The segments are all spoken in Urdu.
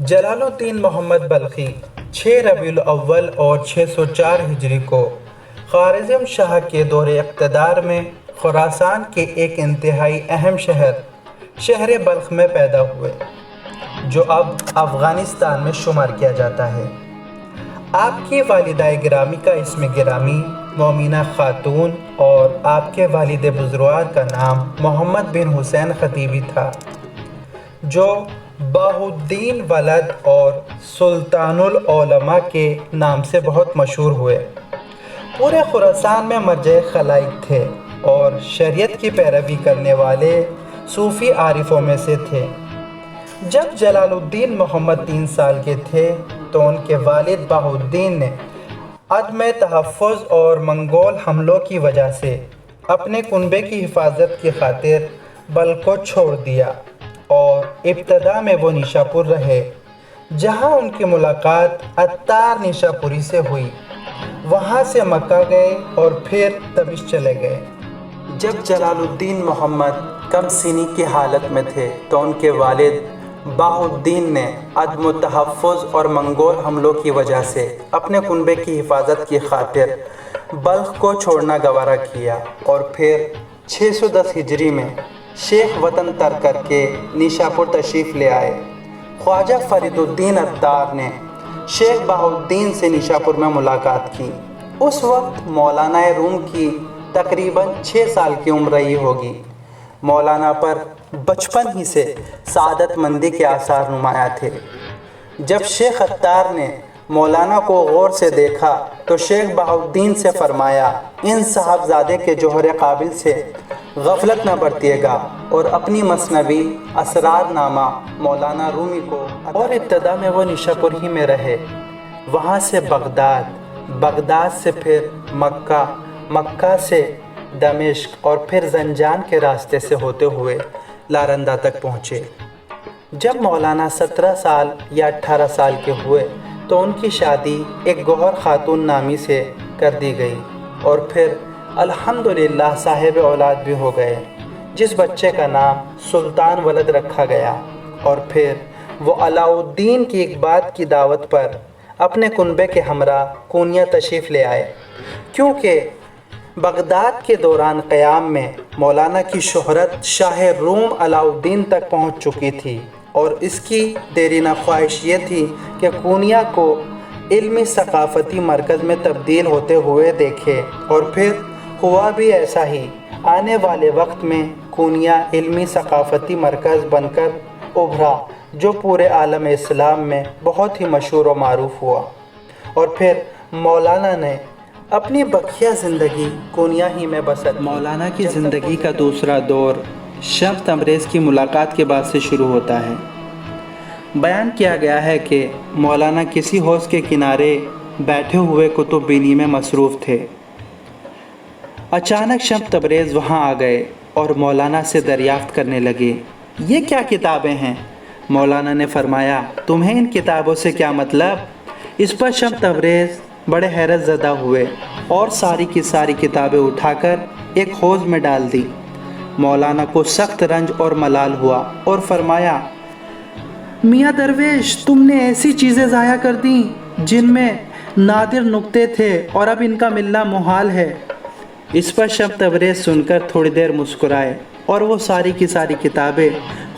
جلال الدین محمد بلخی 6 ربیع الاول اور 604 ہجری کو خوارزم شاہ کے دور اقتدار میں خراسان کے ایک انتہائی اہم شہر بلخ میں پیدا ہوئے، جو اب افغانستان میں شمار کیا جاتا ہے۔ آپ کی والدہ گرامی کا اسم گرامی مومنہ خاتون اور آپ کے والد بزرگوار کا نام محمد بن حسین خطیبی تھا، جو بہاءالدین ولد اور سلطان العلماء کے نام سے بہت مشہور ہوئے۔ پورے خراسان میں مرجع خلائق تھے اور شریعت کی پیروی کرنے والے صوفی عارفوں میں سے تھے۔ جب جلال الدین محمد 3 سال کے تھے تو ان کے والد بہاءالدین نے عدم تحفظ اور منگول حملوں کی وجہ سے اپنے کنبے کی حفاظت کی خاطر بلخ کو چھوڑ دیا اور ابتدا میں وہ نیشاپور رہے، جہاں ان کی ملاقات عطار نیشاپوری سے ہوئی۔ وہاں سے مکہ گئے اور پھر تبش چلے گئے۔ جب جلال الدین محمد کم سنی کی حالت میں تھے تو ان کے والد بہاءالدین نے عدم تحفظ اور منگول حملوں کی وجہ سے اپنے کنبے کی حفاظت کی خاطر بلخ کو چھوڑنا گوارا کیا اور پھر 610 ہجری میں شیخ وطن ترک کر کے نیشاپور تشریف لے آئے۔ خواجہ فرید الدین عطار نے شیخ بہاءالدین سے نیشاپور میں ملاقات کی۔ اس وقت مولانا روم کی تقریباً 6 سال کی عمر رہی ہوگی۔ مولانا پر بچپن ہی سے سعادت مندی کے آثار نمایاں تھے۔ جب شیخ عطار نے مولانا کو غور سے دیکھا تو شیخ بہاءالدین سے فرمایا، ان صاحبزادے کے جوہر قابل سے غفلت نہ برتیے گا، اور اپنی مثنوی اسرار نامہ مولانا رومی کو اور ابتدا میں وہ نیشاپور ہی میں رہے۔ وہاں سے بغداد سے پھر مکہ سے دمشق اور پھر زنجان کے راستے سے ہوتے ہوئے لارندہ تک پہنچے۔ جب مولانا 17 سال یا 18 سال کے ہوئے تو ان کی شادی ایک گوہر خاتون نامی سے کر دی گئی اور پھر الحمدللہ صاحب اولاد بھی ہو گئے، جس بچے کا نام سلطان ولد رکھا گیا۔ اور پھر وہ علاء الدین کی ایک بات کی دعوت پر اپنے کنبے کے ہمراہ کونیا تشریف لے آئے، کیونکہ بغداد کے دوران قیام میں مولانا کی شہرت شاہ روم علاء الدین تک پہنچ چکی تھی، اور اس کی دیرینہ خواہش یہ تھی کہ کونیا کو علمی ثقافتی مرکز میں تبدیل ہوتے ہوئے دیکھے، اور پھر ہوا بھی ایسا ہی۔ آنے والے وقت میں کونیا علمی ثقافتی مرکز بن کر ابھرا، جو پورے عالم اسلام میں بہت ہی مشہور و معروف ہوا، اور پھر مولانا نے اپنی بقیہ زندگی کونیا ہی میں بسر۔ مولانا کی زندگی کا دوسرا دور شمس تبریز کی ملاقات کے بعد سے شروع ہوتا ہے۔ بیان کیا گیا ہے کہ مولانا کسی حوض کے کنارے بیٹھے ہوئے کتب بینی میں مصروف تھے۔ اچانک شمس تبریز وہاں آ گئے اور مولانا سے دریافت کرنے لگے، یہ کیا کتابیں ہیں؟ مولانا نے فرمایا، تمہیں ان کتابوں سے کیا مطلب؟ اس پر شمس تبریز بڑے حیرت زدہ ہوئے اور ساری کی ساری کتابیں اٹھا کر ایک حوض میں ڈال دی۔ مولانا کو سخت رنج اور ملال ہوا اور فرمایا، میاں درویش، تم نے ایسی چیزیں ضائع کر دیں جن میں نادر نکتے تھے اور اب ان کا ملنا محال ہے۔ اس پر شمس تبریز سن کر تھوڑی دیر مسکرائے اور وہ ساری کی ساری کتابیں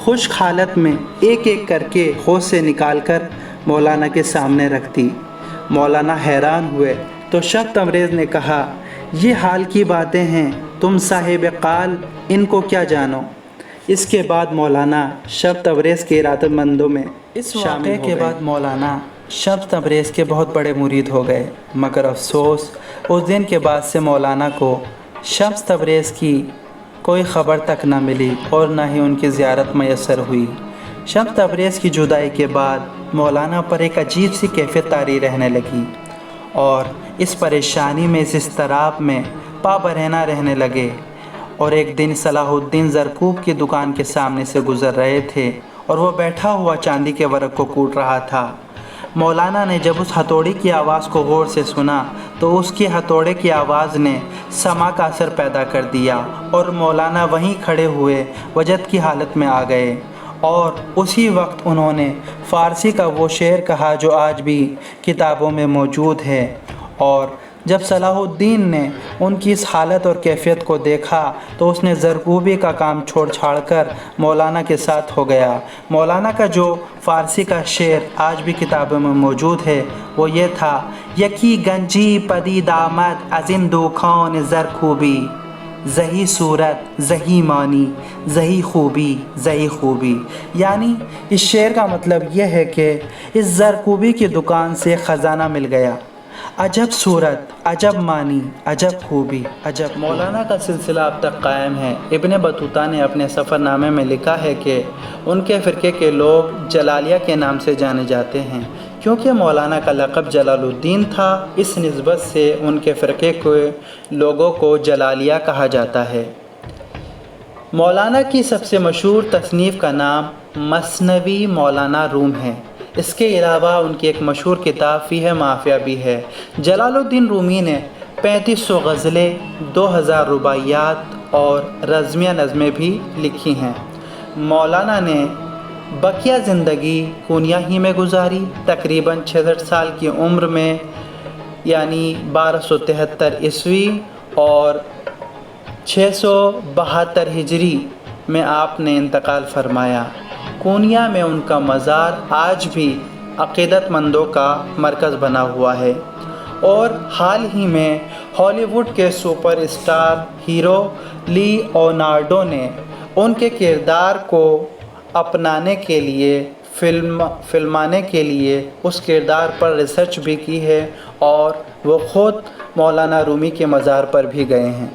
خشک حالت میں ایک ایک کر کے حوض سے نکال کر مولانا کے سامنے رکھ دی۔ مولانا حیران ہوئے تو شمس تبریز نے کہا، یہ حال کی باتیں ہیں، تم صاحب قال ان کو کیا جانو؟ اس کے بعد مولانا شمس تبریز کے ارادت مندوں میں اس واقعے کے بعد مولانا شمس تبریز کے بہت بڑے مرید ہو گئے، مگر افسوس اس دن کے بعد سے مولانا کو شمس تبریز کی کوئی خبر تک نہ ملی اور نہ ہی ان کی زیارت میسر ہوئی۔ شمس تبریز کی جدائی کے بعد مولانا پر ایک عجیب سی کیفیت طاری رہنے لگی، اور اس پریشانی میں، اس اضطراب میں پا برہنہ رہنے لگے۔ اور ایک دن صلاح الدین زرکوب کی دکان کے سامنے سے گزر رہے تھے اور وہ بیٹھا ہوا چاندی کے ورق کو کوٹ رہا تھا۔ مولانا نے جب اس ہتھوڑی کی آواز کو غور سے سنا تو اس کی ہتھوڑے کی آواز نے سما کا اثر پیدا کر دیا، اور مولانا وہیں کھڑے ہوئے وجد کی حالت میں آ گئے اور اسی وقت انہوں نے فارسی کا وہ شعر کہا جو آج بھی کتابوں میں موجود ہے۔ اور جب صلاح الدین نے ان کی اس حالت اور کیفیت کو دیکھا تو اس نے زرکوبی کا کام چھوڑ چھاڑ کر مولانا کے ساتھ ہو گیا۔ مولانا کا جو فارسی کا شعر آج بھی کتابوں میں موجود ہے وہ یہ تھا: یکی گنجی پدید آمد از این دوکان زرکوبی، زہی صورت زہی معنی زہی خوبی زہی خوبی۔ یعنی اس شعر کا مطلب یہ ہے کہ اس زرکوبی کی دکان سے ایک خزانہ مل گیا، عجب صورت، عجب معنی، عجب خوبی، عجب۔ مولانا کا سلسلہ اب تک قائم ہے۔ ابن بطوطہ نے اپنے سفر نامے میں لکھا ہے کہ ان کے فرقے کے لوگ جلالیہ کے نام سے جانے جاتے ہیں، کیونکہ مولانا کا لقب جلال الدین تھا، اس نسبت سے ان کے فرقے کے لوگوں کو جلالیہ کہا جاتا ہے۔ مولانا کی سب سے مشہور تصنیف کا نام مثنوی مولانا روم ہے۔ اس کے علاوہ ان کی ایک مشہور کتاب فیہ مافیہ بھی ہے۔ جلال الدین رومی نے 3500 غزلیں، 2000 رباعیات اور رزمیہ نظمیں بھی لکھی ہیں۔ مولانا نے بقیہ زندگی کونیا ہی میں گزاری۔ تقریباً 66 سال کی عمر میں یعنی 1273 عیسوی اور 672 ہجری میں آپ نے انتقال فرمایا۔ کونیا میں ان کا مزار آج بھی عقیدت مندوں کا مرکز بنا ہوا ہے، اور حال ہی میں ہالی ووڈ کے سپر اسٹار ہیرو لیونارڈو نے ان کے کردار کو اپنانے کے لیے فلمانے کے لیے اس کردار پر ریسرچ بھی کی ہے، اور وہ خود مولانا رومی کے مزار پر بھی گئے ہیں۔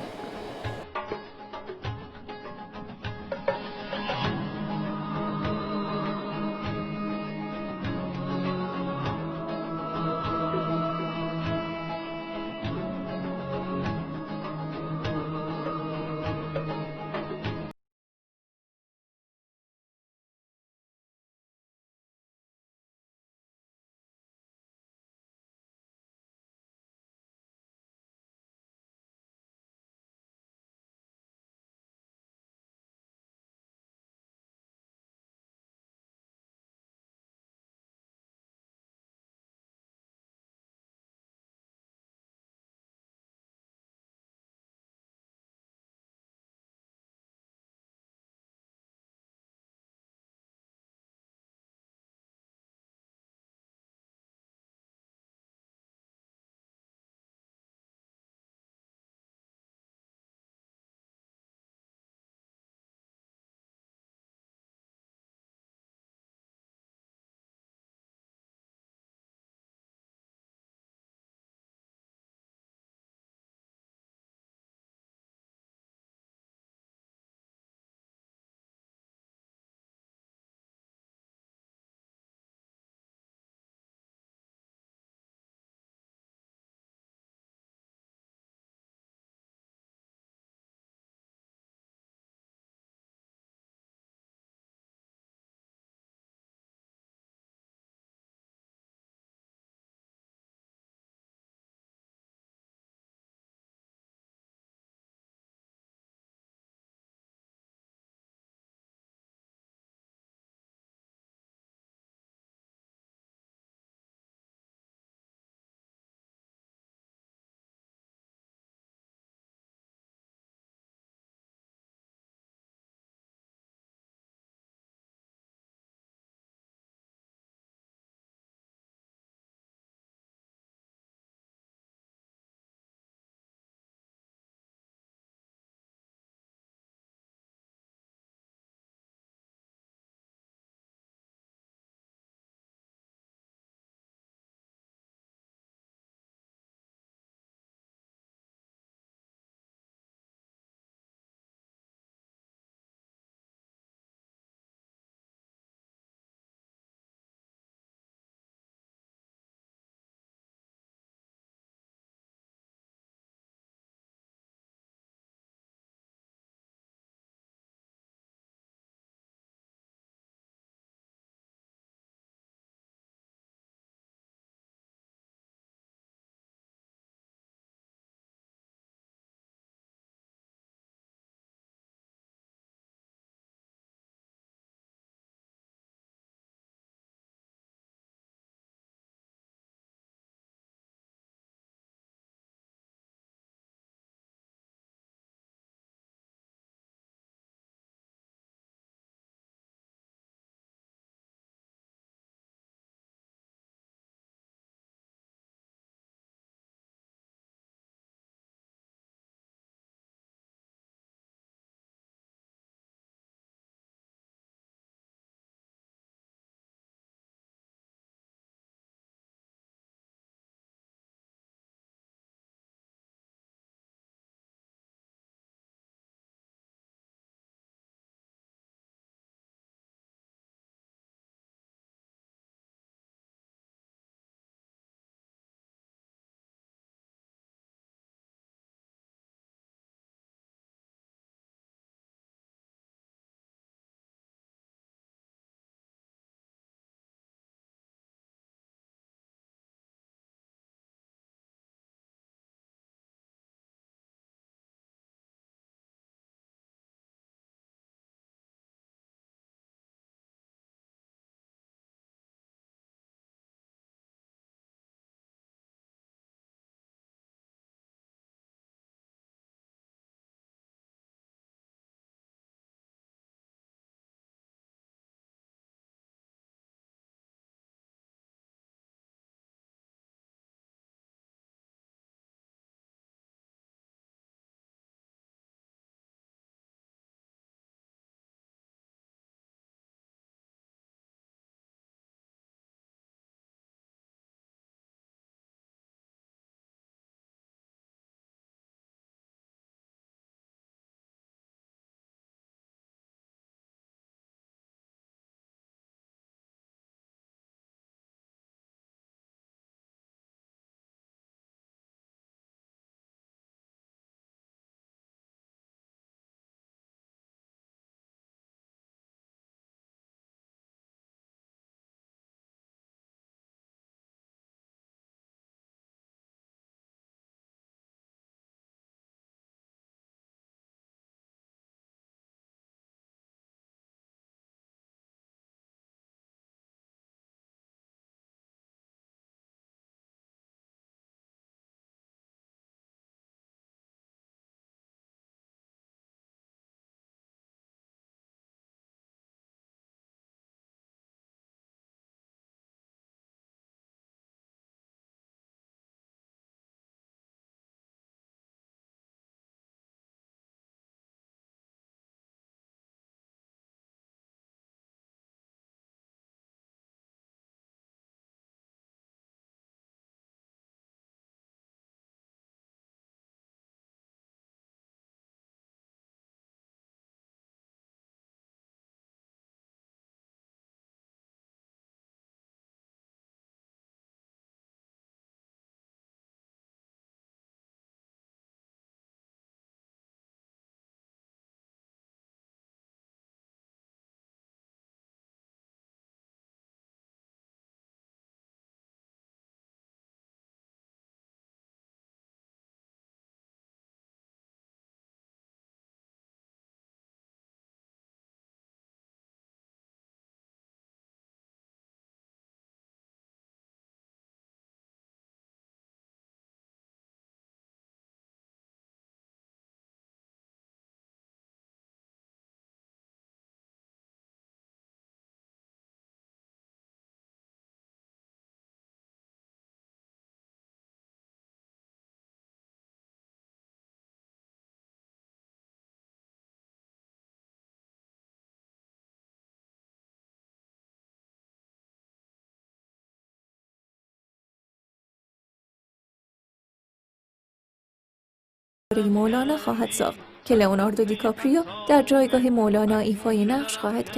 مولانا خواهد ساخت که لئوناردو دیکاپریو در جایگاه مولانا ایفای نقش خواهد کرد.